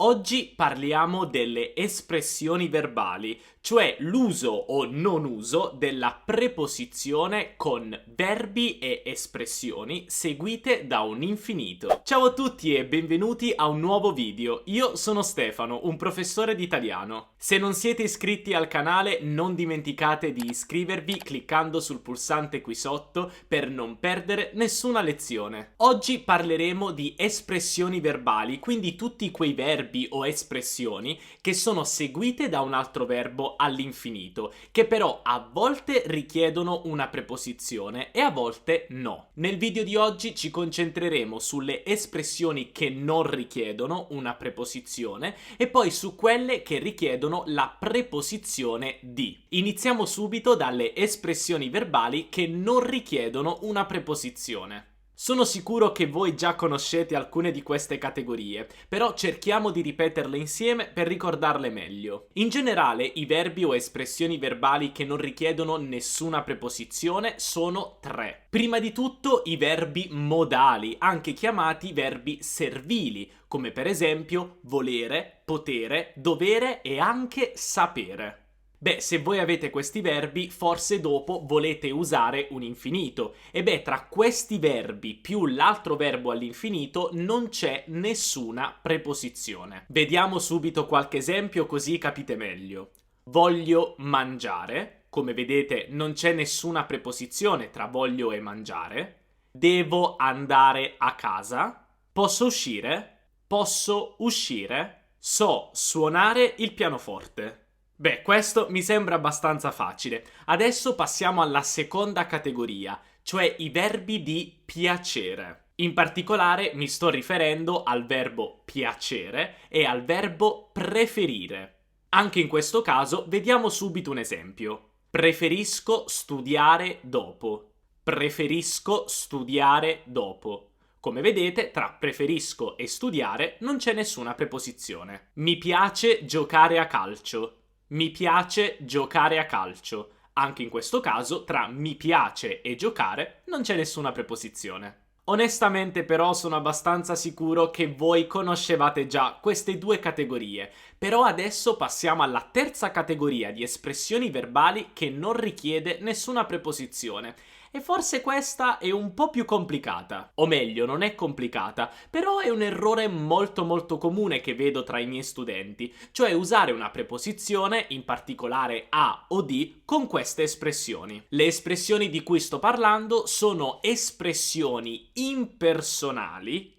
Oggi parliamo delle espressioni verbali, cioè l'uso o non uso della preposizione con verbi e espressioni seguite da un infinito. Ciao a tutti e benvenuti a un nuovo video. Io sono Stefano, un professore di italiano. Se non siete iscritti al canale, non dimenticate di iscrivervi cliccando sul pulsante qui sotto per non perdere nessuna lezione. Oggi parleremo di espressioni verbali, quindi tutti quei verbi o espressioni che sono seguite da un altro verbo all'infinito, che però a volte richiedono una preposizione e a volte no. Nel video di oggi ci concentreremo sulle espressioni che non richiedono una preposizione e poi su quelle che richiedono la preposizione di. Iniziamo subito dalle espressioni verbali che non richiedono una preposizione. Sono sicuro che voi già conoscete alcune di queste categorie, però cerchiamo di ripeterle insieme per ricordarle meglio. In generale, i verbi o espressioni verbali che non richiedono nessuna preposizione sono tre. Prima di tutto i verbi modali, anche chiamati verbi servili, come per esempio volere, potere, dovere e anche sapere. Beh, se voi avete questi verbi, forse dopo volete usare un infinito. E beh, tra questi verbi più l'altro verbo all'infinito non c'è nessuna preposizione. Vediamo subito qualche esempio così capite meglio. Voglio mangiare. Come vedete non c'è nessuna preposizione tra voglio e mangiare. Devo andare a casa. Posso uscire? Posso uscire? So suonare il pianoforte. Beh, questo mi sembra abbastanza facile. Adesso passiamo alla seconda categoria, cioè i verbi di piacere. In particolare mi sto riferendo al verbo piacere e al verbo preferire. Anche in questo caso vediamo subito un esempio. Preferisco studiare dopo. Preferisco studiare dopo. Come vedete, tra preferisco e studiare non c'è nessuna preposizione. Mi piace giocare a calcio. Mi piace giocare a calcio. Anche in questo caso, tra mi piace e giocare non c'è nessuna preposizione. Onestamente però sono abbastanza sicuro che voi conoscevate già queste due categorie, però adesso passiamo alla terza categoria di espressioni verbali che non richiede nessuna preposizione. E forse questa è un po' più complicata. O meglio, non è complicata, però è un errore molto comune che vedo tra i miei studenti, cioè usare una preposizione, in particolare a o di, con queste espressioni. Le espressioni di cui sto parlando sono espressioni impersonali,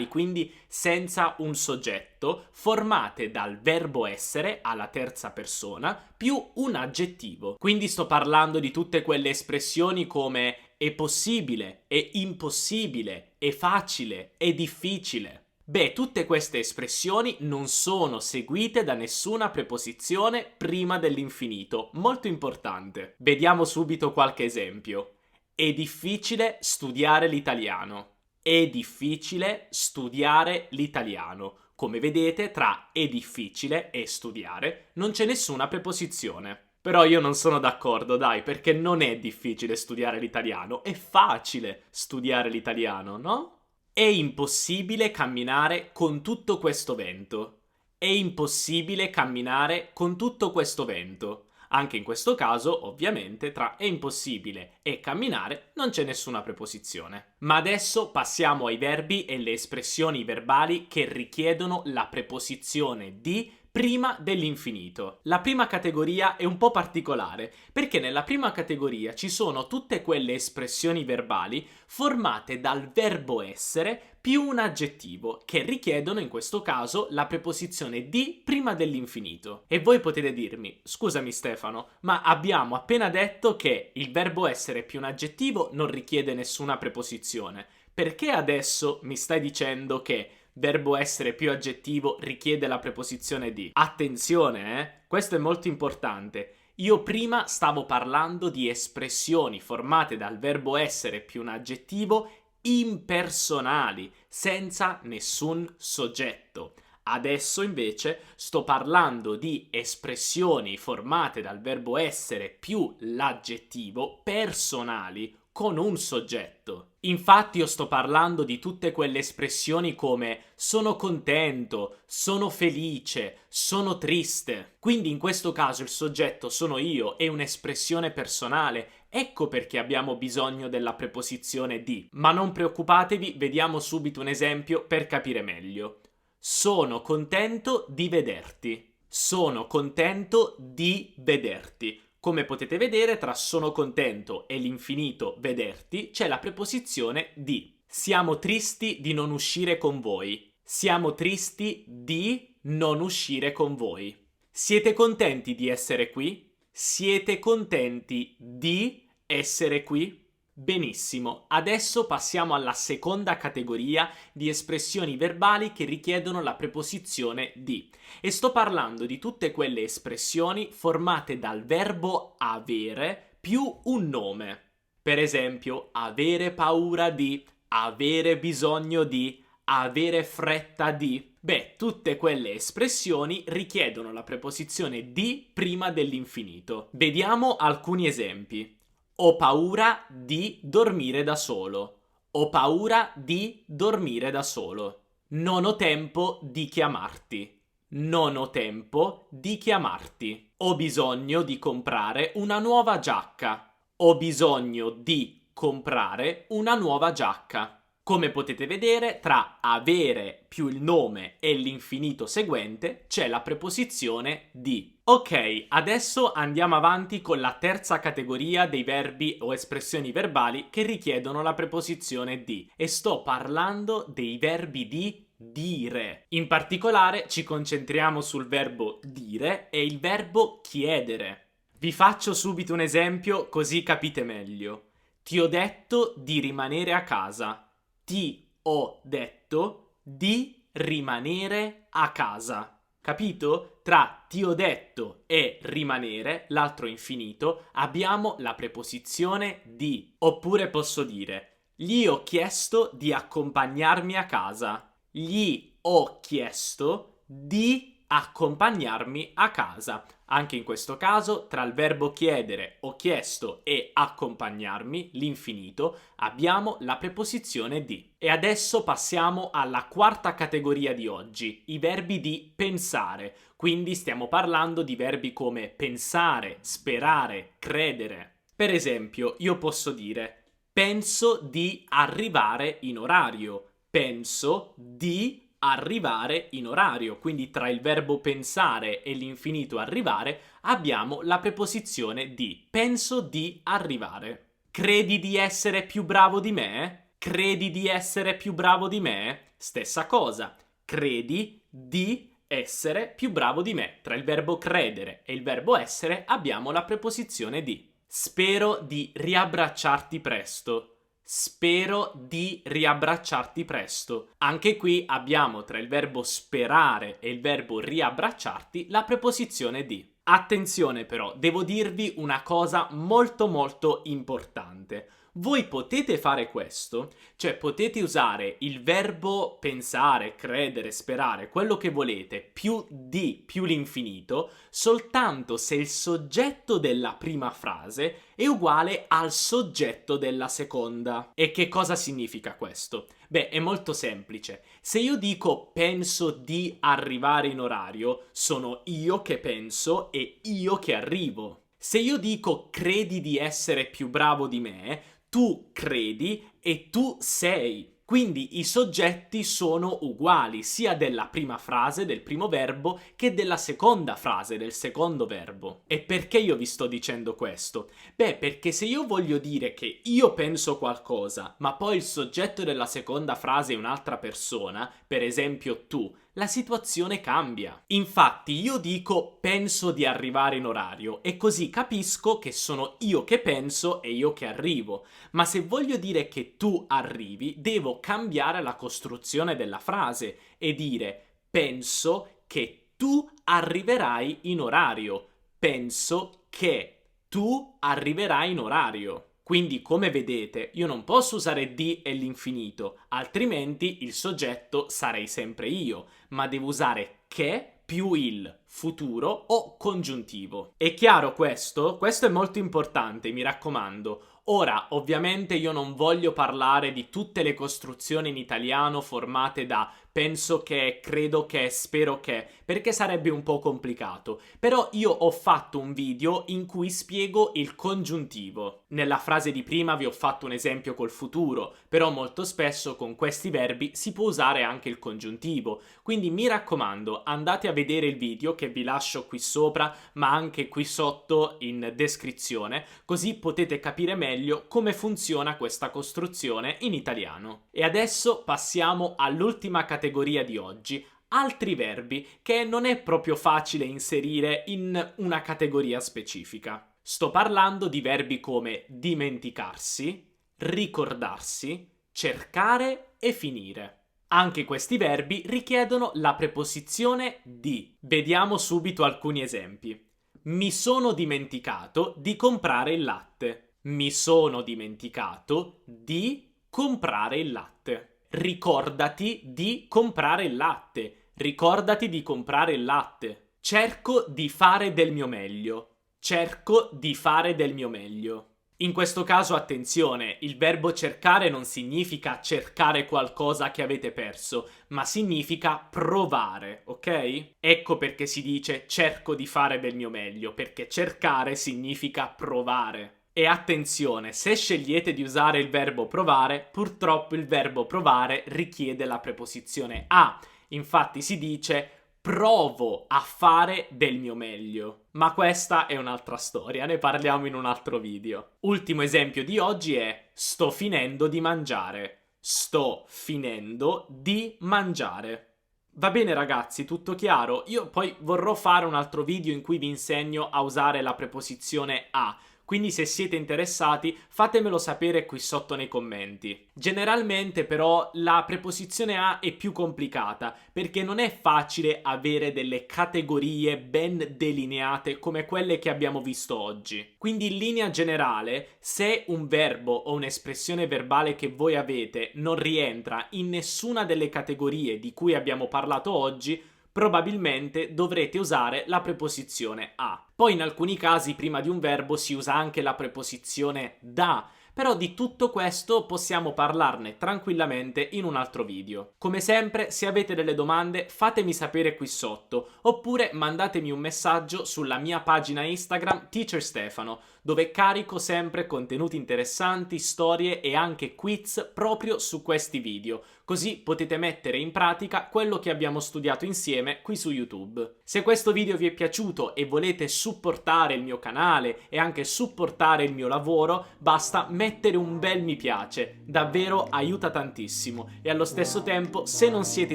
quindi senza un soggetto, formate dal verbo essere alla terza persona più un aggettivo. Quindi sto parlando di tutte quelle espressioni come è possibile, è impossibile, è facile, è difficile. Beh, tutte queste espressioni non sono seguite da nessuna preposizione prima dell'infinito, molto importante. Vediamo subito qualche esempio. È difficile studiare l'italiano. È difficile studiare l'italiano. Come vedete, tra è difficile e studiare non c'è nessuna preposizione. Però io non sono d'accordo, dai, perché non è difficile studiare l'italiano, è facile studiare l'italiano, no? È impossibile camminare con tutto questo vento. È impossibile camminare con tutto questo vento. Anche in questo caso, ovviamente, tra è impossibile e camminare non c'è nessuna preposizione. Ma adesso passiamo ai verbi e le espressioni verbali che richiedono la preposizione di prima dell'infinito. La prima categoria è un po' particolare, perché nella prima categoria ci sono tutte quelle espressioni verbali formate dal verbo essere più un aggettivo, che richiedono in questo caso la preposizione di prima dell'infinito. E voi potete dirmi, scusami Stefano, ma abbiamo appena detto che il verbo essere più un aggettivo non richiede nessuna preposizione. Perché adesso mi stai dicendo che verbo essere più aggettivo richiede la preposizione di? Attenzione, questo è molto importante. Io prima stavo parlando di espressioni formate dal verbo essere più un aggettivo impersonali, senza nessun soggetto. Adesso invece sto parlando di espressioni formate dal verbo essere più l'aggettivo personali, con un soggetto. Infatti io sto parlando di tutte quelle espressioni come sono contento, sono felice, sono triste. Quindi in questo caso il soggetto sono io, è un'espressione personale. Ecco perché abbiamo bisogno della preposizione di. Ma non preoccupatevi, vediamo subito un esempio per capire meglio. Sono contento di vederti. Sono contento di vederti. Come potete vedere, tra sono contento e l'infinito vederti c'è la preposizione di. Siamo tristi di non uscire con voi. Siamo tristi di non uscire con voi. Siete contenti di essere qui? Siete contenti di essere qui? Benissimo, adesso passiamo alla seconda categoria di espressioni verbali che richiedono la preposizione di. E sto parlando di tutte quelle espressioni formate dal verbo avere più un nome. Per esempio, avere paura di, avere bisogno di, avere fretta di. Beh, tutte quelle espressioni richiedono la preposizione di prima dell'infinito. Vediamo alcuni esempi. Ho paura di dormire da solo. Ho paura di dormire da solo. Non ho tempo di chiamarti. Non ho tempo di chiamarti. Ho bisogno di comprare una nuova giacca. Ho bisogno di comprare una nuova giacca. Come potete vedere, tra avere più il nome e l'infinito seguente c'è la preposizione di. Ok, adesso andiamo avanti con la terza categoria dei verbi o espressioni verbali che richiedono la preposizione di. E sto parlando dei verbi di dire. In particolare ci concentriamo sul verbo dire e il verbo chiedere. Vi faccio subito un esempio così capite meglio. Ti ho detto di rimanere a casa. Ti ho detto di rimanere a casa. Capito? Tra ti ho detto e rimanere, l'altro infinito, abbiamo la preposizione di. Oppure posso dire, gli ho chiesto di accompagnarmi a casa. Gli ho chiesto di accompagnarmi a casa. Anche in questo caso, tra il verbo chiedere, ho chiesto e accompagnarmi, l'infinito, abbiamo la preposizione di. E adesso passiamo alla quarta categoria di oggi, i verbi di pensare. Quindi stiamo parlando di verbi come pensare, sperare, credere. Per esempio, io posso dire, penso di arrivare in orario. Penso di arrivare in orario, quindi tra il verbo pensare e l'infinito arrivare abbiamo la preposizione di. Penso di arrivare. Credi di essere più bravo di me? Credi di essere più bravo di me? Stessa cosa. Credi di essere più bravo di me. Tra il verbo credere e il verbo essere abbiamo la preposizione di. Spero di riabbracciarti presto. Spero di riabbracciarti presto. Anche qui abbiamo tra il verbo sperare e il verbo riabbracciarti la preposizione di. Attenzione però, devo dirvi una cosa molto molto importante. Voi potete fare questo, cioè potete usare il verbo pensare, credere, sperare, quello che volete, più di, più l'infinito, soltanto se il soggetto della prima frase è uguale al soggetto della seconda. E che cosa significa questo? Beh, è molto semplice. Se io dico penso di arrivare in orario, sono io che penso e io che arrivo. Se io dico credi di essere più bravo di me, tu credi e tu sei. Quindi i soggetti sono uguali sia della prima frase, del primo verbo, che della seconda frase, del secondo verbo. E perché io vi sto dicendo questo? Beh, perché se io voglio dire che io penso qualcosa, ma poi il soggetto della seconda frase è un'altra persona, per esempio tu, la situazione cambia. Infatti io dico penso di arrivare in orario e così capisco che sono io che penso e io che arrivo. Ma se voglio dire che tu arrivi, devo cambiare la costruzione della frase e dire penso che tu arriverai in orario. Penso che tu arriverai in orario. Quindi, come vedete, io non posso usare di e l'infinito, altrimenti il soggetto sarei sempre io, ma devo usare che più il futuro o congiuntivo. È chiaro questo? Questo è molto importante, mi raccomando. Ora, ovviamente io non voglio parlare di tutte le costruzioni in italiano formate da penso che, credo che, spero che, perché sarebbe un po' complicato. Però io ho fatto un video in cui spiego il congiuntivo. Nella frase di prima vi ho fatto un esempio col futuro, però molto spesso con questi verbi si può usare anche il congiuntivo. Quindi mi raccomando, andate a vedere il video che vi lascio qui sopra, ma anche qui sotto in descrizione, così potete capire meglio come funziona questa costruzione in italiano. E adesso passiamo all'ultima categoria di oggi, altri verbi che non è proprio facile inserire in una categoria specifica. Sto parlando di verbi come dimenticarsi, ricordarsi, cercare e finire. Anche questi verbi richiedono la preposizione di. Vediamo subito alcuni esempi. Mi sono dimenticato di comprare il latte. Mi sono dimenticato di comprare il latte. Ricordati di comprare il latte. Ricordati di comprare il latte. Cerco di fare del mio meglio. Cerco di fare del mio meglio. In questo caso, attenzione, il verbo cercare non significa cercare qualcosa che avete perso, ma significa provare, ok? Ecco perché si dice cerco di fare del mio meglio, perché cercare significa provare. E attenzione, se scegliete di usare il verbo provare, purtroppo il verbo provare richiede la preposizione a. Infatti si dice provo a fare del mio meglio. Ma questa è un'altra storia, ne parliamo in un altro video. Ultimo esempio di oggi è sto finendo di mangiare. Sto finendo di mangiare. Va bene ragazzi, tutto chiaro? Io poi vorrò fare un altro video in cui vi insegno a usare la preposizione a. Quindi se siete interessati fatemelo sapere qui sotto nei commenti. Generalmente però la preposizione a è più complicata perché non è facile avere delle categorie ben delineate come quelle che abbiamo visto oggi. Quindi in linea generale, se un verbo o un'espressione verbale che voi avete non rientra in nessuna delle categorie di cui abbiamo parlato oggi, probabilmente dovrete usare la preposizione a. Poi in alcuni casi prima di un verbo si usa anche la preposizione da, però di tutto questo possiamo parlarne tranquillamente in un altro video. Come sempre, se avete delle domande fatemi sapere qui sotto, oppure mandatemi un messaggio sulla mia pagina Instagram Teacher Stefano, dove carico sempre contenuti interessanti, storie e anche quiz proprio su questi video, così potete mettere in pratica quello che abbiamo studiato insieme qui su YouTube. Se questo video vi è piaciuto e volete supportare il mio canale e anche supportare il mio lavoro, basta mettere un bel mi piace, davvero aiuta tantissimo, e allo stesso tempo se non siete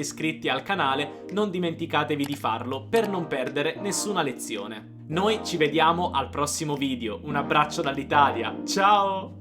iscritti al canale non dimenticatevi di farlo per non perdere nessuna lezione. Noi ci vediamo al prossimo video, un abbraccio dall'Italia, ciao!